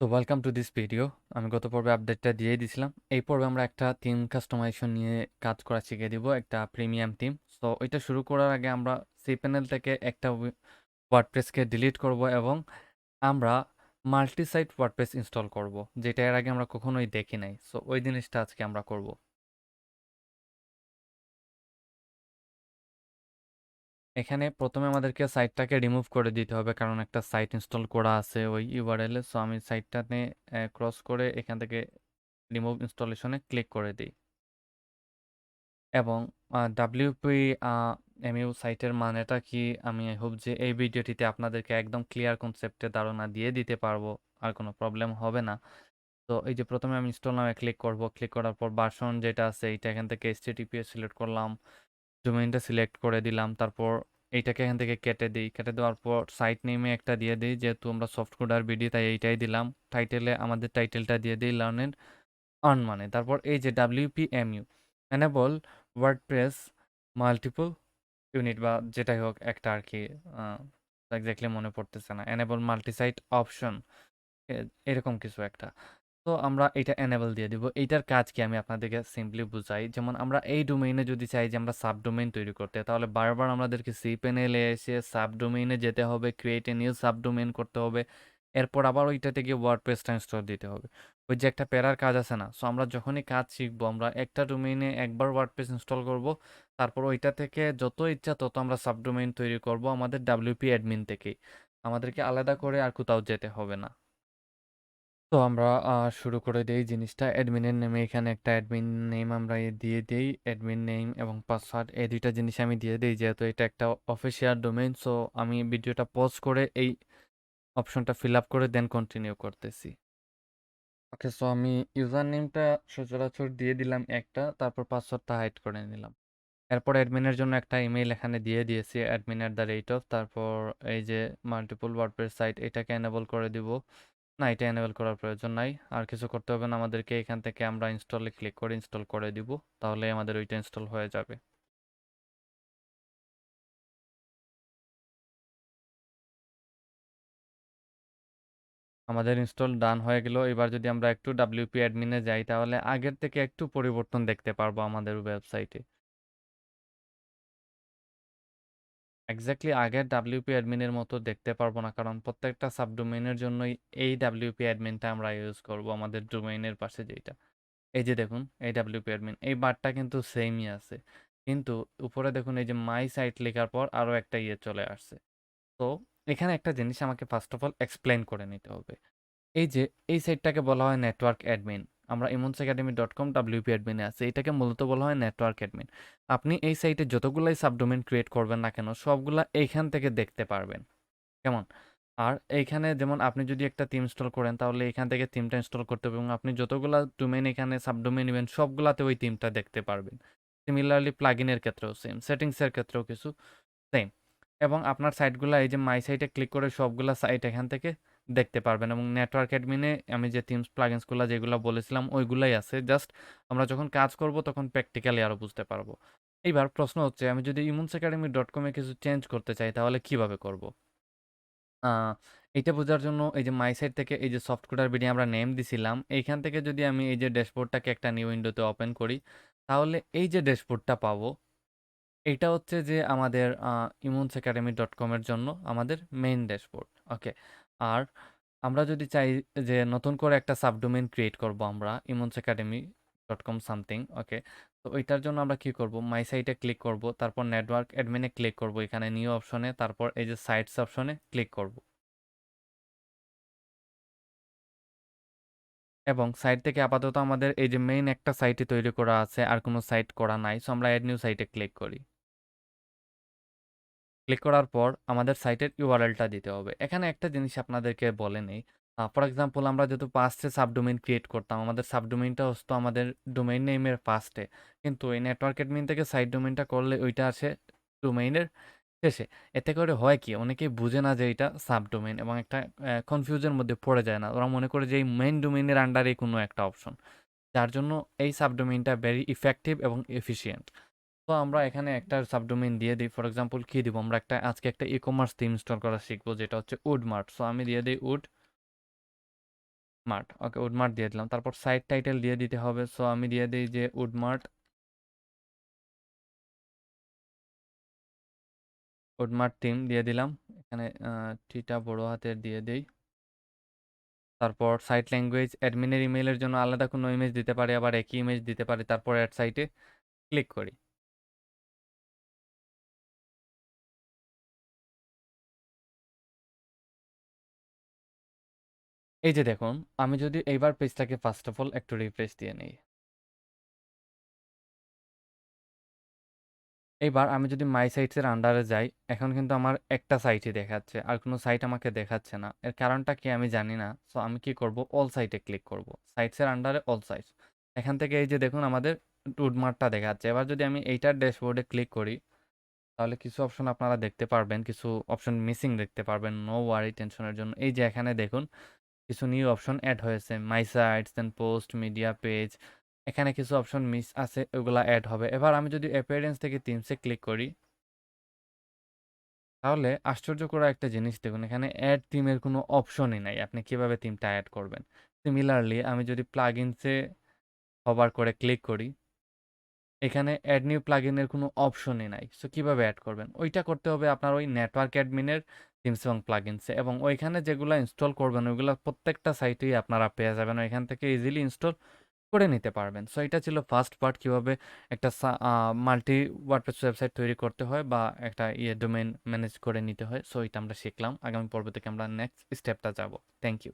তো welcome to this video. আমি গত পর্বে আপডেটটা দিয়ে দিয়েছিলাম। এই পর্বে আমরা একটা থিম কাস্টমাইজেশন নিয়ে কাজ করা শিখিয়ে দিব, একটা প্রিমিয়াম থিম। সো এটা শুরু করার আগে আমরা সি প্যানেল থেকে একটা ওয়ার্ডপ্রেসকে ডিলিট করব এবং আমরা মাল্টি সাইট ওয়ার্ডপ্রেস ইনস্টল করব, যেটা এর আগে আমরা কখনোই দেখি নাই। সো ওই জিনিসটা আজকে আমরা করব। এখানে প্রথমে আমাদেরকে সাইটটাকে রিমুভ করে দিতে হবে, কারণ একটা সাইট ইনস্টল করা আছে ওই ইউআরএল এ। সো আমি সাইটটাতে ক্রস করে এখান থেকে রিমুভ ইনস্টলেশনে ক্লিক করে দিই এবং ডাব্লিউপি এমইউ সাইটের মানেটা কি, আমি আই হোপ যে এই ভিডিওটিতে আপনাদেরকে একদম ক্লিয়ার কনসেপ্টে ধারণা দিয়ে দিতে পারবো, আর কোনো প্রবলেম হবে না। তো এই যে প্রথমে আমি ইনস্টল নামে ক্লিক করব, ক্লিক করার পর ভার্সন যেটা আছে এইটা এখান থেকে এইচটিটিপিএস সিলেক্ট করলাম, ডোমেইনটা সিলেক্ট করে দিলাম, তারপর এইটাকে এখান থেকে কেটে দিই। কেটে দেওয়ার পর সাইট নেমে একটা দিয়ে দিই, যেহেতু আমরা সফট কোড আর বিডি তাই এইটাই দিলাম। টাইটেলে আমাদের টাইটেলটা দিয়ে দিই লার্নের অন মানে। তারপর এই যে ডাব্লিউপিএমইউ এনেবল ওয়ার্ডপ্রেস মাল্টিপল ইউনিট বা যেটাই হোক একটা আর কি, এক্স্যাক্টলি মনে পড়তেছে না, এনেবল মাল্টিসাইট অপশন এরকম কিছু একটা। তো আমরা এটা এনেবল দিয়ে দিব। এইটার কাজ কি আমি আপনাদেরকে সিম্পলি বুঝাই। যেমন আমরা এই ডোমেইনে যদি চাই যে আমরা সাবডোমেইন তৈরি করতে, তাহলে বারবার আমাদেরকে সি প্যানেলে এসে সাবডোমেইনে যেতে হবে, ক্রিয়েট এ নিউ সাবডোমেইন করতে হবে, এরপর আবার ওইটা থেকে ওয়ার্ডপ্রেসটা ইনস্টল দিতে হবে। ওই যে একটা প্যারার কাজ আছে না। সো আমরা যখনই কাজ শিখবো, আমরা একটা ডোমেইনে একবার ওয়ার্ডপ্রেস ইনস্টল করব, তারপর ওইটা থেকে যত ইচ্ছা তত আমরা সাবডোমেইন তৈরি করব আমাদের ডাব্লিউপি অ্যাডমিন থেকেই। আমাদেরকে আলাদা করে আর কোথাও যেতে হবে না। তো আমরা শুরু করে দেই জিনিসটা। অ্যাডমিনের নেমে এখানে একটা অ্যাডমিন নেম আমরা দিয়ে দেই। অ্যাডমিন নেম এবং পাসওয়ার্ড এই দুইটা জিনিস আমি দিয়ে দেই, যেহেতু এটা একটা অফিসিয়াল ডোমেইন। সো আমি ভিডিওটা পজ করে এই অপশনটা ফিল আপ করে দেন কন্টিনিউ করতেছি। ওকে, সো আমি ইউজার নেমটা সচরাচর দিয়ে দিলাম একটা, তারপর পাসওয়ার্ডটা হাইড করে নিলাম। এরপর অ্যাডমিনের জন্য একটা ইমেইল এখানে দিয়ে দিয়েছি, admin@the rate of, তারপর এই যে মাল্টিপল ওয়ার্ডপ্রেস সাইট এটাকে এনেবল করে দিব। না, এটা এনেবল করার প্রয়োজন নাই, আর কিছু করতে হবে না আমাদেরকে। এখান থেকে আমরা ইনস্টলে ক্লিক করে ইনস্টল করে দিব, তাহলে আমাদের ওইটা ইনস্টল হয়ে যাবে। আমাদের ইনস্টল ডান হয়ে গেল। এবার যদি আমরা একটু ডাব্লিউপি অ্যাডমিনে যাই, তাহলে আগের থেকে একটু পরিবর্তন দেখতে পারবো আমাদের ওয়েবসাইটে। এক্স্যাক্টলি আগের ডাব্লিউপি অ্যাডমিনের মতো দেখতে পারবো না, কারণ প্রত্যেকটা সাবডোমেইনের জন্যই এই ডাব্লিউপি অ্যাডমিনটা আমরা ইউজ করব, আমাদের ডোমেইনের পাশে যেটা। এই যে দেখুন, এই ডাব্লিউপি অ্যাডমিন এই বারটা কিন্তু সেমই আছে, কিন্তু উপরে দেখুন এই যে মাই সাইট লেখার পর আরও একটা ইয়ে চলে আসছে। তো এখানে একটা জিনিস আমাকে ফার্স্ট অফ অল এক্সপ্লেন করে নিতে হবে। এই যে এই সাইটটাকে বলা হয় নেটওয়ার্ক অ্যাডমিন। আমরা imonsacademy.com ডাব্লিউপি অ্যাডমিনে আছে, এটাকে মূলত বলা হয় নেটওয়ার্ক অ্যাডমিন। আপনি এই সাইটে যতগুলাই সাবডোমেন ক্রিয়েট করবেন না কেন, সবগুলা এইখান থেকে দেখতে পারবেন। কেমন? আর এইখানে যেমন আপনি যদি একটা থিম ইনস্টল করেন, তাহলে এখান থেকে থিমটা ইনস্টল করতে হবে এবং আপনি যতগুলা ডোমেইন এখানে সাবডোমেইন নেবেন সবগুলাতে ওই থিমটা দেখতে পারবেন। সিমিলারলি প্লাগইনের ক্ষেত্রেও সেম, সেটিংসের ক্ষেত্রেও কিছু সেম। এবং আপনার সাইটগুলা এই যে মাই সাইটে ক্লিক করে সবগুলা সাইট এখান থেকে দেখতে পারবেন, এবং নেটওয়ার্ক অ্যাডমিনে আমি যে থিমস প্লাগইনসগুলো যেগুলো বলেছিলাম ওইগুলাই আছে। জাস্ট আমরা যখন কাজ করব তখন প্র্যাকটিক্যালি আরও বুঝতে পারবো। এইবার প্রশ্ন হচ্ছে, আমি যদি imonsacademy.com-এ কিছু চেঞ্জ করতে চাই তাহলে কিভাবে করব? আ এইটা বোঝার জন্য এই যে মাই সাইট থেকে এই যে সফট কোডার বিডি আমরা নেম দিছিলাম, এইখান থেকে যদি আমি এই যে ড্যাশবোর্ডটাকে একটা নিউ উইন্ডোতে ওপেন করি, তাহলে এই যে ড্যাশবোর্ডটা পাবো, এইটা হচ্ছে যে আমাদের imonsacademy.com এর জন্য আমাদের মেইন ড্যাশবোর্ড। ওকে। আর আমরা যদি চাই যে নতুন করে একটা সাবডোমেইন ক্রিয়েট করব আমরা imonsacademy.com সামথিং। ওকে। তো ওইটার জন্য আমরা কি করব? মাই সাইটে ক্লিক করব, তারপর নেটওয়ার্ক অ্যাডমিনে ক্লিক করব, এখানে নিউ অপশনে, তারপর এই যে সাইটস অপশনে ক্লিক করব। এবং সাইট থেকে আপাতত আমাদের এই যে মেইন একটা সাইটই তৈরি করা আছে, আর কোনো সাইট করা নাই। সো আমরা এড নিউ সাইটে ক্লিক করি। ক্লিক করার পর আমাদের সাইটের ইউআরএলটা দিতে হবে। এখানে একটা জিনিস আপনাদেরকে বলে নেই। ফর এক্সাম্পল আমরা যেহেতু পাস্টে সাবডোমেইন ক্রিয়েট করতাম, আমাদের সাবডোমেইনটা আসতো আমাদের ডোমেইন নেমের পাস্টে। কিন্তু এই নেটওয়ার্ক অ্যাডমিন থেকে সাইট ডোমেইনটা করলে ওইটা আসে ডোমেইনের শেষে। এতে করে হয় কি, অনেকেই বুঝে না যে এটা সাবডোমেইন এবং একটা কনফিউজের মধ্যে পড়ে যায় না। ওরা মনে করে যে এই মেইন ডোমেইনের আন্ডারে কোনো একটা অপশন। যার জন্য এই সাবডোমেইনটা ভেরি ইফেক্টিভ এবং এফিশিয়েন্ট। তো আমরা এখানে একটা সাবডোমেইন দিয়ে দিই। ফর এক্সাম্পল কি দিব, আমরা আজকে একটা ই কমার্স থিম ইনস্টল করা শিখবো, যেটা হচ্ছে উড মার্ট। সো আমি দিয়ে দিই উড। মার্ট, ওকে উডমার্ট দিয়ে দিলাম। তারপর সাইট টাইটেল দিয়ে দিতে হবে, সো আমি দিয়ে দিই যে উডমার্ট, উডমার্ট টিম দিয়ে দিলাম। এখানে টিটা বড় হাতের দিয়ে দিই। তারপর সাইট ল্যাঙ্গুয়েজ, অ্যাডমিনের ইমেইলের জন্য আলাদা কোনো ইমেজ দিতে পারে, আবার একই ইমেজ দিতে পারে। তারপর অ্যাড সাইটে ক্লিক করি। এই যে দেখুন, আমি যদি এইবার পেজটাকে ফার্স্ট অফ অল একটু রিফ্রেশ দিয়ে নিই, এইবার আমি যদি মাই সাইটসের আন্ডারে যাই, এখন কিন্তু আমার একটা সাইটই দেখাচ্ছে, আর কোনো সাইট আমাকে দেখাচ্ছে না। এর কারণটা কি আমি জানি না। সো আমি কি করব, অল সাইটে ক্লিক করব, সাইটসের আন্ডারে অল সাইটস। এখান থেকে এই যে দেখুন আমাদের টুডমার্টটা দেখাচ্ছে। এবার যদি আমি এইটার ড্যাশবোর্ডে ক্লিক করি, তাহলে কিছু অপশন আপনারা দেখতে পারবেন, কিছু অপশন মিসিং দেখতে পারবেন। নো ওয়ারি, টেনশনের জন্য এই যে এখানে দেখুন কিছু নিউ অপশন অ্যাড হয়েছে, মাই সাইটস, দেন পোস্ট, মিডিয়া পেজ। এখানে কিছু অপশন মিস আছে, ওগুলা অ্যাড হবে। এবার আমি যদি অ্যাপিয়ারেন্স থেকে থিমসে ক্লিক করি, তাহলে আশ্চর্যকর একটা জিনিস দেখুন, এখানে অ্যাড থিমের কোনো অপশনই নাই। আপনি কিভাবে থিমটা অ্যাড করবেন? সিমিলারলি আমি যদি প্লাগইনসে হভার করে ক্লিক করি, এখানে অ্যাড নিউ প্লাগইনের কোনো অপশনই নাই। সো কিভাবে অ্যাড করবেন? ওইটা করতে হবে আপনার ওই নেটওয়ার্ক অ্যাডমিনের থিমস এবং প্লাগইনসে, এবং ওইখানে যেগুলো ইনস্টল করবেন ওইগুলো প্রত্যেকটা সাইটেই আপনারা পেয়ে যাবেন, ওইখান থেকে ইজিলি ইনস্টল করে নিতে পারবেন। সো এটা ছিল ফার্স্ট পার্ট, কিভাবে একটা মাল্টি ওয়ার্ডপ্রেস ওয়েবসাইট তৈরি করতে হয় বা একটা ডোমেইন ম্যানেজ করে নিতে হয়। সো এটা আমরা শিখলাম। আগামী পর্ব থেকে আমরা নেক্সট স্টেপটা যাব। Thank you.